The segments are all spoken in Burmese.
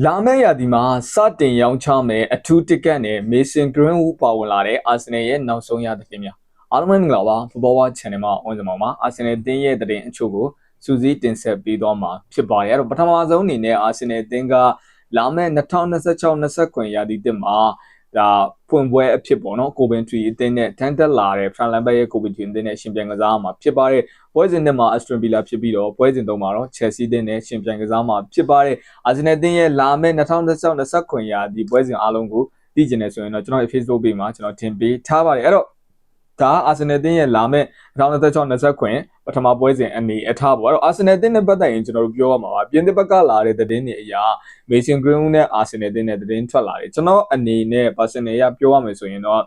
လာမယ့်ရာသီမှာစတင်ရောင်းချမယ်အထူးတစ်ကတ်နဲ့ Mason Greenwood ပါဝင်လာတဲ့ Arsenal ရဲ့နောက်ဆုံးရသတင်းများအားလုံးပဲမင်္ဂလာပါ Football Watch Channel မှာဝင်စမောင်ပါ Arsenal တင်းရဲ့သတင်းအချို့ကိုစူးစီးတင်ဆက်ပေးသွားမှာဖြစ်ပါတယ်အဲ့တော့ပထမဆုံးအနေနဲ့ Arsenal တင်းကလာမယ့်2026-29ရာသီတစ်မှာဒါဖွင့်ပွဲအဖြစ်ပေါ့နော်ကိုဗင်ထရီအသင်းနဲ့တန်းတက်လာတဲ့ဖရန်လန်ဘတ်ရဲ့ကိုဗင်ထရီအသင်းနဲ့ရှင်ပြိုင်ကစားမှာဖြစ်ပါတယ်ပွဲစဉ်တစ်မှာအက်စတွန်ဗီလာဖြစ်ပြီးတော့ပွဲစဉ်သုံးမှာတော့ချယ်ဆီအသင်းနဲ့ရှင်ပြိုင်ကစားမှာဖြစ်ပါတယ်အာဆင်နယ်အသင်းရဲ့လာမယ့်2026-29ရာသီပွဲစဉ်အားလုံးကိုသိကျင်နေဆိုရင်တော့ကျွန်တော်ရဲ့ Facebook page မှာကျွန်တော်တင်ပေးထားပါတယ်အဲ့တော့ဒါအာဆင်နယ်အသင်းရဲ့လာမယ့်2026-29ပထမပွဲစဉ်အနေအထားပေါ့အဲ့တော့အာဆင်နယ်အသင်းနဲ့ပတ်သက်ရင်ကျွန်တော်တို့ပြောရမှာပါပြင်သစ်ဘက်ကလာတဲ့သတင်းတွေအရာ Mason Greenwood နဲ့အာဆင်နယ်အသင်းနဲ့သတင်းထွက်လာတယ်ကျွန်တော်အနေနဲ့ personal ရပြောရမယ်ဆိုရင်တော့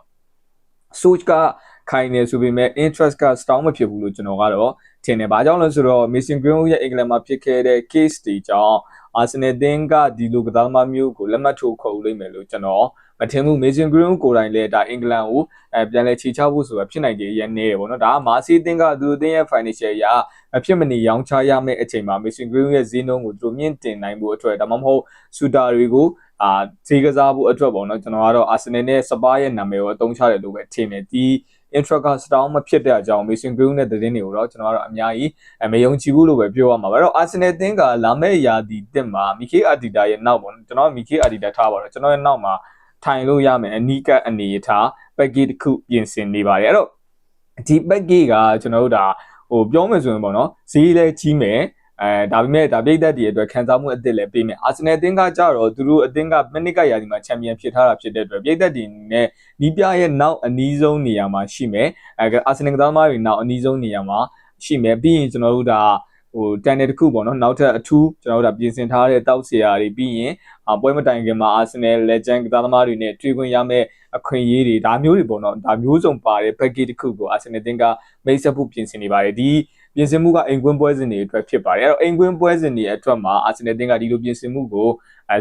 Soch ကခိုင်နေဆိုပေမဲ့ interest က strong မဖြစ်ဘူးလို့ကျွန်တော်ကတော့ထင်တယ်ဘာကြောင့်လဲဆိုတော့ Mason Greenwood ရဲ့အင်္ဂလန်မှာဖြစ်ခဲ့တဲ့ case တွေကြောင့်အာဆင်နယ်အသင်းကဒီလိုကစားသမားမျိုးကိုလက်မှတ်ထိုးခေါ်လိမ့်မယ်လို့ကျွန်တော်မထင်ဘူး Mason Greenwood ကိုယ်တိုင်လည်းဒါအင်္ဂလန်ကိုပြန်လဲခြေချဖို့ဆိုတာဖြစ်နိုင်ကြရနေတယ်ပေါ့နော်ဒါကမာစီအသင်းကသူအသင်းရဲ့ financial ရအဖြစ်မနေရောင်းချရမယ့်အချိန်မှာ Mason Greenwood ရဲ့ဈေးနှုန်းကိုသူမြင့်တင်နိုင်ဖို့အတွက်ဒါမှမဟုတ်စူတာတွေကိုဈေးကစားဖို့အတွက်ပေါ့နော်ကျွန်တော်ကတော့ Arsenal နဲ့ Spurs ရဲ့နာမည်ကိုအသုံးချတယ်လို့ပဲထင်တယ်ဒီ intro က strong မဖြစ်တဲ့အကြောင်း Mason Greenwood နဲ့သတင်းတွေကိုတော့ကျွန်တော်ကတော့အများကြီးမယုံကြည်ဘူးလို့ပဲပြောရမှာပါအဲ့တော့ Arsenal အသင်းကလာမယ့်ရာသီတစ်မှာ Mikel Arteta ရဲ့နောက်ပေါ့နော်ကျွန်တော် Mikel Arteta ထားပါတော့ကျွန်တော်ရဲ့နောက်မှာထိုင်လို့ရမယ်အနီးကပ်အနေအထား package တစ်ခုပြင်ဆင်နေပါတယ်အဲ့တော့ဒီ package ကကျွန်တော်တို့ဒါပြောမယ်ဆိုရင်ပေါ့နော်ဈေးလည်းကြီးမယ်ဒါပေမဲ့ဒါပြည်သက်တွေအတွက်ခံစားမှုအသစ်လည်းပေးမယ်အာဆင်နယ်အသင်းကကြတော့သူတို့အသင်းကမနစ်ကရာသီမှာချန်ပီယံဖြစ်ထားတာဖြစ်တဲ့အတွက်ပြည်သက်တွေနဲ့ဒီပြရဲ့နောက်အနီးဆုံးနေရာမှာရှိမယ်အာဆင်နယ်ကစားသမားတွေနောက်အနီးဆုံးနေရာမှာရှိမယ်ပြီးရင်ကျွန်တော်တို့ဒါတန်တယ်တစ်ခုပေါ့နော်နောက်ထပ်အထူးကျွန်တော်တို့ဒါပြင်ဆင်ထားတဲ့တောက်ဆရာတွေပြီးရင်ပွဲမတိုင်ခင်မှာ Arsenal Legend ကစားသမားတွေနဲ့တွေ့ခွင့်ရမယ့်အခွင့်အရေးတွေဒါမျိုးတွေပေါ့နော်ဒါမျိုးစုံပါတဲ့ package တစ်ခုကို Arsenal အသင်းကမိတ်ဆက်ဖို့ပြင်ဆင်နေပါတယ်ဒီပြင်ဆင်မှုကအိမ်ကွင်းပွဲစဉ်တွေအတွက်ဖြစ်ပါတယ်အဲ့တော့အိမ်ကွင်းပွဲစဉ်တွေအတွက်မှာ Arsenal အသင်းကဒီလိုပြင်ဆင်မှုကို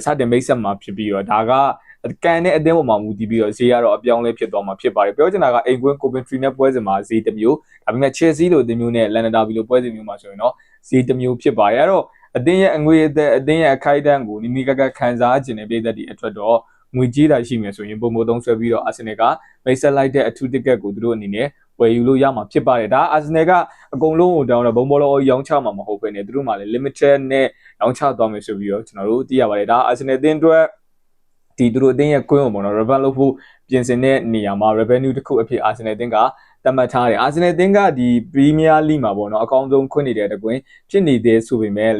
စတင်မိတ်ဆက်မှာဖြစ်ပြီးတော့ဒါကကန်တဲ့အသင်းပေါ်မှာမူတည်ပြီးတော့ဈေးကတော့အပြောင်းလဲဖြစ်သွားမှာဖြစ်ပါတယ်ပြောချင်တာကအိမ်ကွင်း Coventry နဲ့ပွဲစဉ်မှာဈေးတစ်မျိုးဒါပေမဲ့ Chelsea လိုအသင်းမျိုးနဲ့ London Derby လိုပွဲစဉ်မျိုးမှာဆိုရင်တော့ဈေးတစ်မျိုးဖြစ်ပါတယ်အဲ့တော့အသင်းရဲ့အငွေအသက်အသင်းရဲ့အခိုက်အတန့်ကိုနိမိကခံစားခြင်းတဲ့ပြည်သက်တွေအတွက်တော့ငွေကြေးတာရှိမယ်ဆိုရင်ပုံမသုံးဆွဲပြီးတော့ Arsenal ကမိတ်ဆက်လိုက်တဲ့အထူးတစ်ကတ်ကိုသူတို့အနေနဲ့ဝယ်ယူလို့ရမှာဖြစ်ပါတယ်ဒါ Arsenal ကအကုန်လုံးကိုတောင်းတော့ဘုံဘောလုံးရောင်းချမှာမဟုတ်ဘဲနဲ့သူတို့မှလည်း limited နဲ့ရောင်းချသွားမယ်ဆိုပြီးတော့ကျွန်တော်တို့သိရပါတယ်ဒါ Arsenal အသင်းအတွက်ဒီသူတို့အသင်းရဲ့ကွင်းကိုပေါ့နော် revenue လုပ်ဖို့ပြင်ဆင်တဲ့နေရာမှာ revenue တစ်ခုအဖြစ် Arsenal အသင်းကတတ်မှတ်ထားတယ် Arsenal အသင်းကဒီ Premier League မှာပေါ့နော်အကောင်းဆုံးခွင့်နေတဲ့တကွင်းဖြစ်နေတဲ့ဆိုပေမဲ့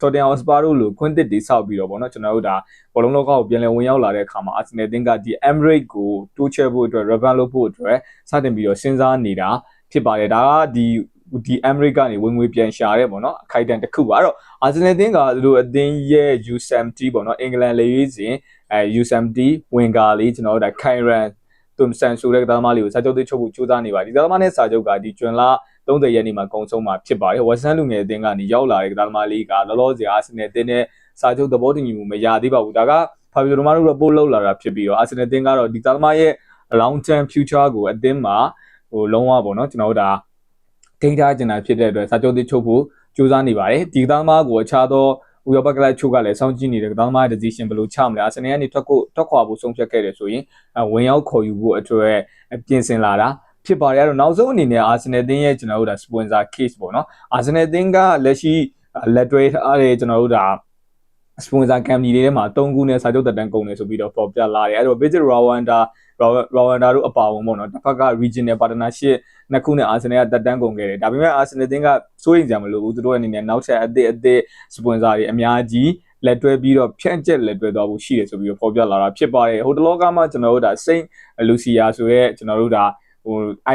Tottenham Hotspur တို့လိုခွင့်တစ်တွေဆောက်ပြီးတော့ပေါ့နော်ကျွန်တော်တို့ဒါဘောလုံးလောကကိုပြန်လည်ဝင်ရောက်လာတဲ့အခါမှာ Arsenal အသင်းကဒီ Emirates ကိုတိုးချဲ့ဖို့အတွက် revenue လုပ်ဖို့အတွက်စတင်ပြီးတော့စဉ်းစားနေတာဖြစ်ပါတယ်ဒါကဒီ Emirates ကနေဝင်ငွေပြန်ရှာတဲ့ပေါ့နော်အခိုက်အတန့်တစ်ခုပါအဲ့တော့ Arsenal အသင်းကသူတို့အသင်းရဲ့ U70 ပေါ့နော်အင်္ဂလန်လေရေးစဉ်U70 ဝင်ကာလေးကျွန်တော်တို့ဒါ Kyran Thompson ဆိုတဲ့ကစားသမားလေးကိုစာချုပ်သွင်းချုပ်ဖို့ကြိုးစားနေပါတယ်ဒီကစားသမားနဲ့စာချုပ်ကဒီဂျွန်လ30ရက်နေ့မှာကုန်ဆုံးမှာဖြစ်ပါတယ်ဝက်ဆန်လူငယ်အသင်းကနေရောက်လာတဲ့ကစားသမားလေးကလောလောဆယ်အာဆင်နယ်အသင်းနဲ့စာချုပ်သဘောတူညီမှုမရသေးပါဘူးဒါကဖာဘီယိုရိုမာနိုတို့ပို့လောက်လာတာဖြစ်ပြီးတော့အာဆင်နယ်အသင်းကတော့ဒီကစားသမားရဲ့ long term future ကိုအသင်းမှာလုံးဝပေါ့နော်ကျွန်တော်တို့ဒါထိန်းထားကျင်တာဖြစ်တဲ့အတွက်စာချုပ်သွင်းချုပ်ဖို့ကြိုးစားနေပါတယ်ဒီကစားသမားကိုအခြားသောဥရောပကလပ်ချို့ကလည်းစောင့်ကြည့်နေတဲ့ကစားသမားရဲ့ decision ဘယ်လိုချမလဲအာဆင်နယ်ကနေထွက်ခွာဖို့ဆုံးဖြတ်ခဲ့တယ်ဆိုရင်ဝင်ရောက်ခေါ်ယူဖို့အတွက်ပြင်ဆင်လာတာဖြစ်ပါတယ်အဲ့တော့နောက်ဆုံးအနေနဲ့ Arsenal အသင်းရဲ့ကျွန်တော်တို့ဒါ sponsor case ပေါ့နော် Arsenal အသင်းကလက်ရှိလက်တွဲထားတဲ့ကျွန်တော်တို့ဒါ sponsor company တွေထဲမှာ3ခုနဲ့စာချုပ်တက်တန်းကုန်တယ်ဆိုပြီးတော့ပေါ်ပြလာတယ်အဲ့တော့ Visit Rwanda တို့အပါအဝင်ပေါ့နော်တစ်ဖက်က regional partnership နှစ်ခုနဲ့ Arsenal ကတက်တန်းကုန်ခဲ့တယ်ဒါပေမဲ့ Arsenal အသင်းကစိုးရိမ်ကြမလို့ဘူးသူတို့အနေနဲ့နောက်ထပ်အသစ် sponsor တွေအများကြီးလက်တွဲပြီးတော့ဖြန့်ကျက်လက်တွဲသွားဖို့ရှိတယ်ဆိုပြီးတော့ပေါ်ပြလာတာဖြစ်ပါတယ်ဟိုတလောကမှကျွန်တော်တို့ဒါ Saint Lucia ဆိုရဲကျွန်တော်တို့ဒါ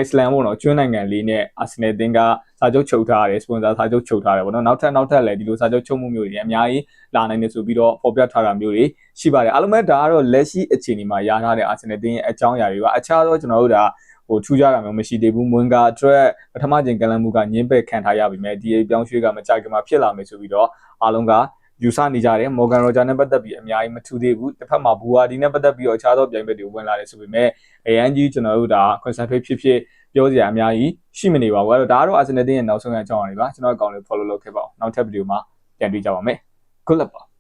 Iceland ပေါ့နော်ကျွန်းနိုင်ငံလေးနဲ့ Arsenal အသင်းကစာချုပ်ချုပ်ထားတယ် sponsor စာချုပ်ချုပ်ထားတယ်ပေါ့နော်နောက်ထပ်လည်းဒီလိုစာချုပ်ချုပ်မှုမျိုးတွေအများကြီးလာနိုင်တယ်ဆိုပြီးတော့ပေါ်ပြထားတာမျိုးတွေရှိပါတယ်အားလုံးပဲဒါကတော့လက်ရှိအခြေအနေမှာရထားတဲ့ Arsenal အသင်းရဲ့အကြောင်းအရာတွေပါအခြားသောကျွန်တော်တို့ဒါထူးခြားတာမျိုးမရှိသေးဘူးမွန်ဂါအတွက်ပထမချိန်ကလန်မှုကညင်းပယ်ခံထားရပြီမဲ့ဒီပြောင်းရွှေ့ကမကြိုက်ခင်မှာဖြစ်လာမယ်ဆိုပြီးတော့အားလုံးကယူဆနေကြတယ်မော်ဂန်ရောဂျာနဲ့ပတ်သက်ပြီးအများကြီးမထူးသေးဘူးတစ်ဖက်မှာဘူဝါဒီနဲ့ပတ်သက်ပြီးတော့အခြားသောပြိုင်ဘက်တွေဝင်လာတယ်ဆိုပေမဲ့အရန်ကြီးကျွန်တော်တို့ဒါ concentrate ဖြစ်ပြောစရာအများကြီးရှိမနေပါဘူးအဲ့တော့ဒါကတော့ Arsenal အသင်းရဲ့နောက်ဆုံးရအကြောင်းအရာတွေပါကျွန်တော်အကောင့်လေး follow လုပ်ခဲ့ပါအောင်နောက်ထပ်ဗီဒီယိုမှာပြန်တွေ့ကြပါမယ် good luck ပါ